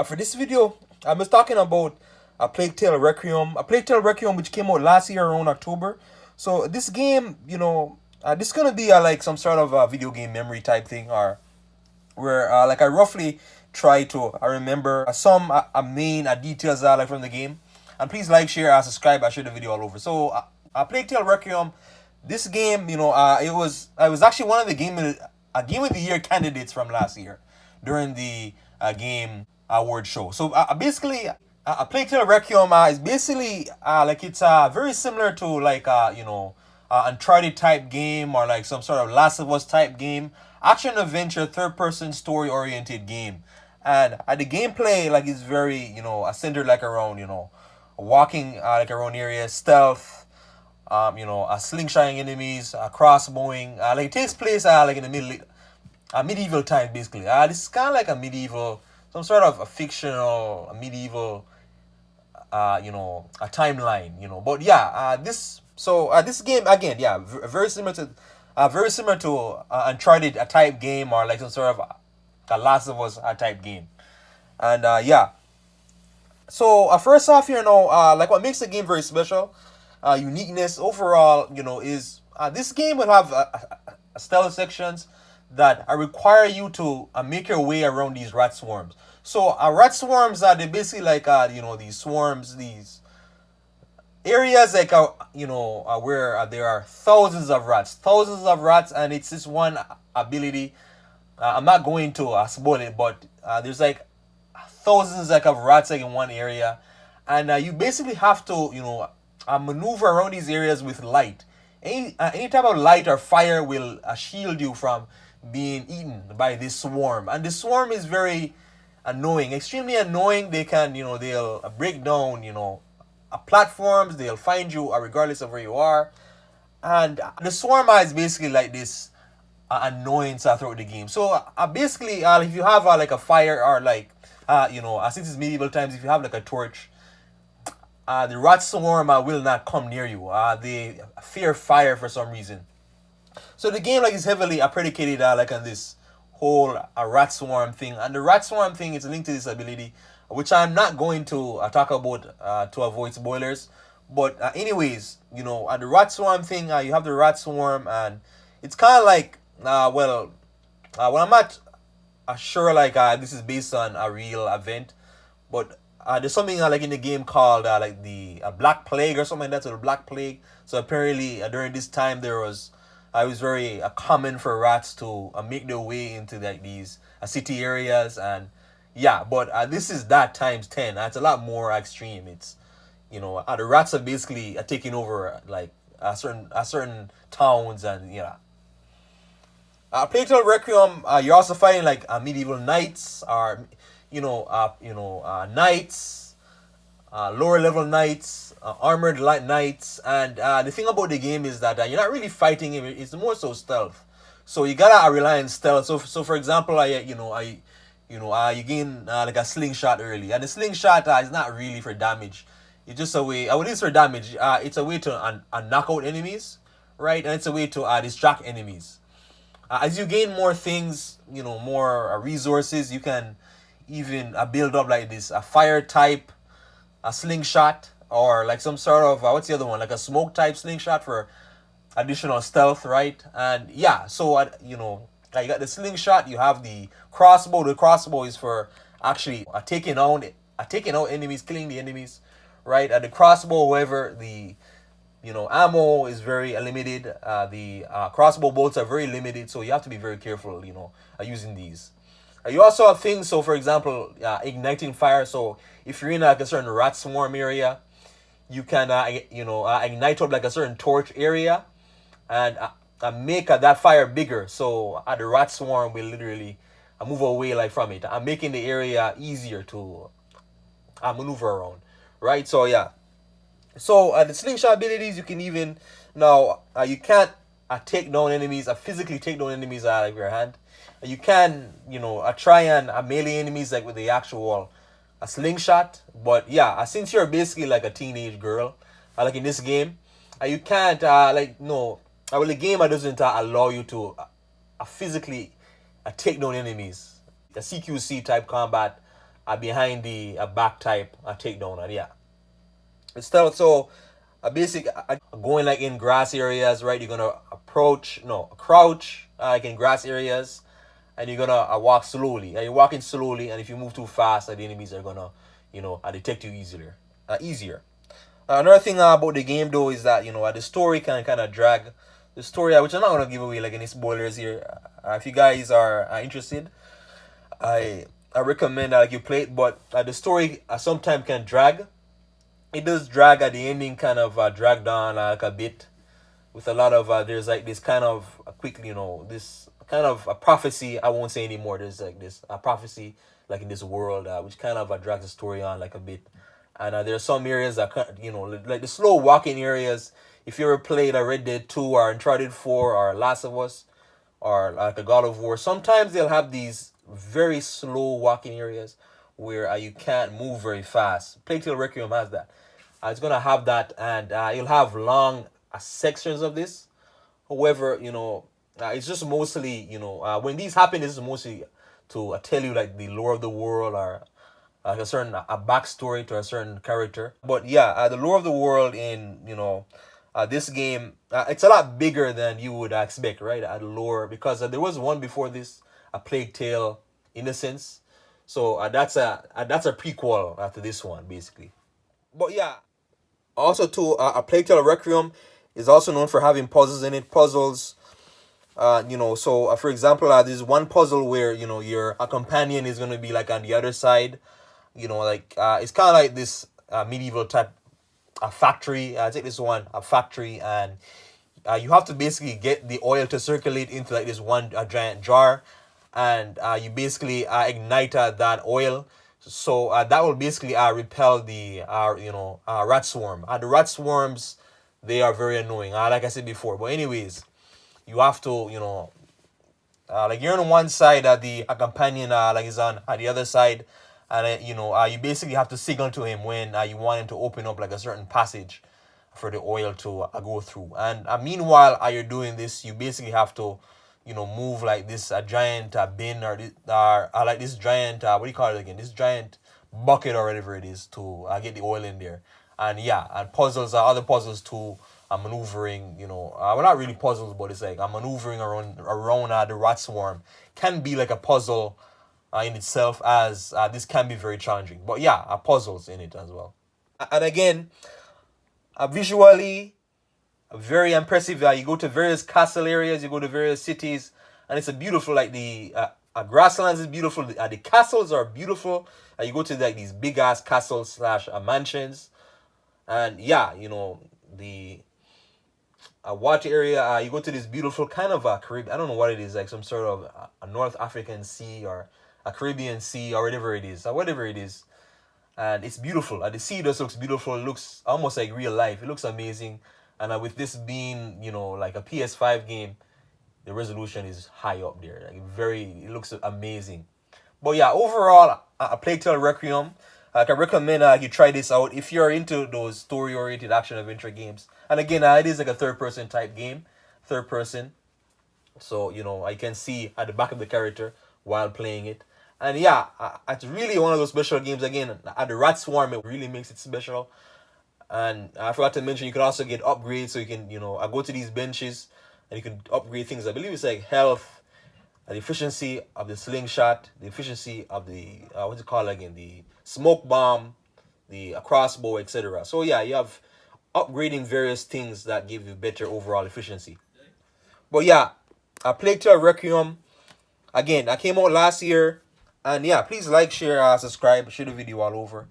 For this video, I was talking about a Plague Tale Requiem, which came out last year around October. So this game, this is gonna be like some sort of video game memory type thing, or where like I roughly try to I remember some main details like from the game. And please like, share, subscribe. I share the video all over. So Plague Tale Requiem, this game, it was actually one of the game of the year candidates from last year during the game award show. So basically, a Plague Tale Requiem is basically like it's very similar to like Uncharted type game, or like some sort of Last of Us type game, action adventure, third person story oriented game. And the gameplay like is very centered like around walking like around areas, stealth, slingshotting enemies, crossbowing. Like it takes place like in the medieval time basically. This is kind of like a medieval, some sort of a fictional, a medieval, a timeline. But yeah, this game again, yeah, very similar to Uncharted a type game, or like some sort of a Last of Us a type game. And yeah, so first off here, like what makes the game very special, uniqueness overall, is this game will have stealth sections that require you to make your way around these rat swarms. So rat swarms are they basically like these swarms, these areas like where there are thousands of rats, and it's this one ability. I'm not going to spoil it, but there's like thousands like of rats like in one area, and you basically have to maneuver around these areas with light. Any type of light or fire will shield you from being eaten by this swarm, and the swarm is very annoying, extremely annoying. They can they'll break down platforms. They'll find you regardless of where you are, and the swarm is basically like this annoyance throughout the game. So basically, if you have like a fire, or like since it's medieval times, if you have like a torch, the rat swarm will not come near you. They fear fire for some reason. So the game like is heavily predicated like on this whole rat swarm thing, and the rat swarm thing is linked to this ability, which I'm not going to talk about to avoid spoilers. But anyways, the rat swarm thing, you have the rat swarm, and it's kind of like I'm not sure like this is based on a real event, but there's something like in the game called like the Black Plague or something like that. So the Black Plague. So apparently during this time there was it was very common for rats to make their way into like these city areas, and yeah, but this is that times 10. It's a lot more extreme. It's the rats are basically taking over like certain towns, and yeah. Plague Tale Requiem, you're also fighting like medieval knights, or knights, lower level knights, armored light knights, and the thing about the game is that you're not really fighting him. It's more so stealth. So you gotta rely on stealth. So for example, you gain like a slingshot early, and the slingshot is not really for damage. It's just a way. It is for damage. It's a way to knock out enemies, right? And it's a way to distract enemies. As you gain more things, more resources, you can even build up like this a fire type, a slingshot, or like some sort of what's the other one, like a smoke type slingshot for additional stealth, right? And yeah, so like you got the slingshot, you have the crossbow. The crossbow is for actually taking out enemies, killing the enemies, right? And the crossbow, however, the ammo is very limited. The crossbow bolts are very limited, so you have to be very careful, using these. You also have things, so for example, igniting fire. So if you're in like a certain rat swarm area, you can, ignite up like a certain torch area, and make that fire bigger. So the rat swarm will literally move away like from it, making the area easier to maneuver around, right? So yeah. So the slingshot abilities, you can even now you can't take down enemies, physically take down enemies out of your hand. You can try and melee enemies like with the actual a slingshot, but yeah, since you're basically like a teenage girl, like in this game, you can't like no. Well, the game doesn't allow you to physically take down enemies. A CQC type combat behind the back type takedown. And yeah, it's still so a basic going like in grass areas, right? You're gonna approach, no, crouch like in grass areas, and you're gonna walk slowly. You're walking slowly, and if you move too fast, the enemies are gonna, detect you easier. Easier. Another thing about the game though is that the story can kind of drag. The story, which I'm not gonna give away like any spoilers here. If you guys are interested, I I recommend like you play it, but the story sometimes can drag. It does drag at the ending, kind of drag down like a bit with a lot of there's like this kind of quickly this kind of a prophecy. I won't say anymore. There's like this a prophecy like in this world which kind of drags the story on like a bit, and there are some areas that like the slow walking areas. If you ever played a Red Dead 2 or Uncharted 4 or Last of Us or like a God of War, sometimes they'll have these very slow walking areas where you can't move very fast. Plague Tale Requiem has that. It's gonna have that, and you'll have long sections of this. However, it's just mostly when these happen, this is mostly to tell you like the lore of the world or like a certain a backstory to a certain character. But yeah, the lore of the world in this game, it's a lot bigger than you would expect, right? The lore, because there was one before this, a Plague Tale Innocence. So that's a prequel to this one basically. But yeah, also too, a Plague Tale Requiem is also known for having puzzles in it. Puzzles, so for example, there's one puzzle where your a companion is gonna be like on the other side. Like it's kind of like this medieval type a factory. Take this one, a factory, and you have to basically get the oil to circulate into like this one a giant jar, and you basically ignite that oil. So that will basically repel the rat swarm. The rat swarms, they are very annoying. Like I said before. But anyways, you have to like you're on one side, the a companion like is on the other side, and you basically have to signal to him when you want him to open up like a certain passage for the oil to go through. And meanwhile, you're doing this, you basically have to move like this a giant bin or this, like this giant what do you call it again? This giant bucket or whatever it is to get the oil in there. And yeah, and puzzles other puzzles too. Maneuvering, well, not really puzzles, but it's like maneuvering around the rat swarm can be like a puzzle in itself, as this can be very challenging. But yeah, puzzles in it as well. And again, visually, very impressive. You go to various castle areas, you go to various cities, and it's a beautiful, like the grasslands is beautiful. The castles are beautiful. You go to like these big ass castles slash mansions, and yeah, the water area. You go to this beautiful kind of Caribbean. I don't know what it is, like some sort of a North African sea or a Caribbean sea or whatever it is, and it's beautiful. The sea just looks beautiful. It looks almost like real life. It looks amazing. And with this being, like a PS5 game, the resolution is high up there. Like it looks amazing. But yeah, overall, a Plague Tale Requiem. I can recommend you try this out if you're into those story-oriented action adventure games. And again, it is like a third-person type game, third person. So I can see at the back of the character while playing it. And yeah, it's really one of those special games. Again, at the Rat Swarm, it really makes it special. And I forgot to mention, you can also get upgrades. So you can, I go to these benches and you can upgrade things. I believe it's like health, the efficiency of the slingshot, the efficiency of the, what's it called again? The smoke bomb, the crossbow, etc. So yeah, you have upgrading various things that give you better overall efficiency. But yeah, I played to a Requiem. Again, I came out last year. And yeah, please like, share, subscribe, share the video all over.